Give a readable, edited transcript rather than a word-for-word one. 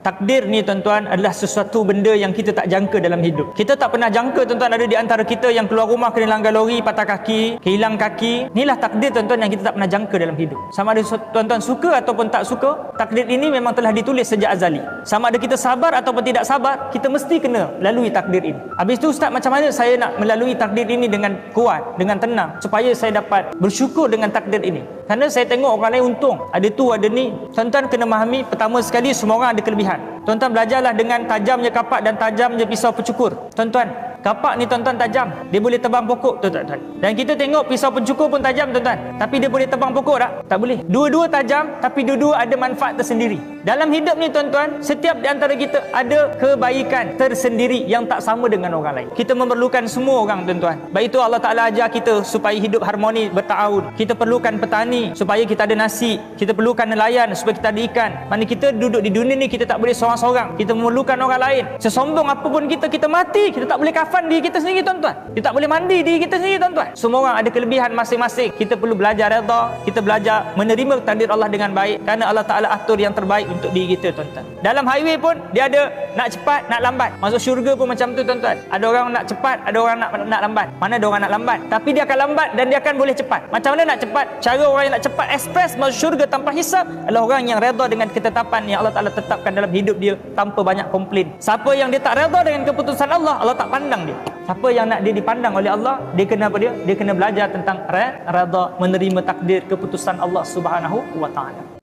Takdir ni tuan-tuan adalah sesuatu benda yang kita tak jangka dalam hidup. Kita tak pernah jangka tuan-tuan ada di antara kita yang keluar rumah kena langgar lori, patah kaki, kehilang kaki. Inilah takdir tuan-tuan yang kita tak pernah jangka dalam hidup. Sama ada tuan-tuan suka ataupun tak suka, takdir ini memang telah ditulis sejak azali. Sama ada kita sabar ataupun tidak sabar, kita mesti kena lalui takdir ini. Habis tu ustaz, macam mana saya nak melalui takdir ini dengan kuat, dengan tenang, supaya saya dapat bersyukur dengan takdir ini? Kerana saya tengok orang lain untung, ada tu ada ni. Tuan-tuan kena memahami, pertama sekali semua orang ada kelebihan. Tuan-tuan belajarlah dengan tajamnya kapak dan tajamnya pisau pencukur. Tuan-tuan, kapak ni tuan-tuan tajam, dia boleh tebang pokok tuan-tuan. Dan kita tengok pisau pencukur pun tajam tuan-tuan, tapi dia boleh tebang pokok tak? Tak boleh. Dua-dua tajam, tapi dua-dua ada manfaat tersendiri. Dalam hidup ni tuan-tuan, setiap di antara kita ada kebaikan tersendiri yang tak sama dengan orang lain. Kita memerlukan semua orang tuan-tuan. Baik itu Allah Ta'ala ajar kita supaya hidup harmoni bertahun. Kita perlukan petani supaya kita ada nasi. Kita perlukan nelayan supaya kita ada ikan. Mana kita duduk di dunia ni, kita tak boleh seorang-seorang. Kita memerlukan orang lain. Sesombong apapun kita mati, kita tak boleh kafan diri kita sendiri tuan-tuan. Kita tak boleh mandi diri kita sendiri tuan-tuan. Semua orang ada kelebihan masing-masing. Kita perlu belajar redha, kita belajar menerima takdir Allah dengan baik, kerana Allah Ta'ala atur yang terbaik untuk diri kita tuan-tuan. Dalam highway pun dia ada nak cepat, nak lambat. Masuk syurga pun macam tu tuan-tuan. Ada orang nak cepat, ada orang nak lambat. Mana ada orang nak lambat, tapi dia akan lambat dan dia akan boleh cepat. Macam mana nak cepat? Cara orang yang nak cepat ekspres masuk syurga tanpa hisab adalah orang yang redha dengan ketetapan yang Allah Ta'ala tetapkan dalam hidup dia tanpa banyak komplain. Siapa yang dia tak redha dengan keputusan Allah, Allah tak pandang dia. Siapa yang nak dia dipandang oleh Allah, dia kena apa dia? Dia kena belajar tentang redha, menerima takdir keputusan Allah Subhanahu wa taala.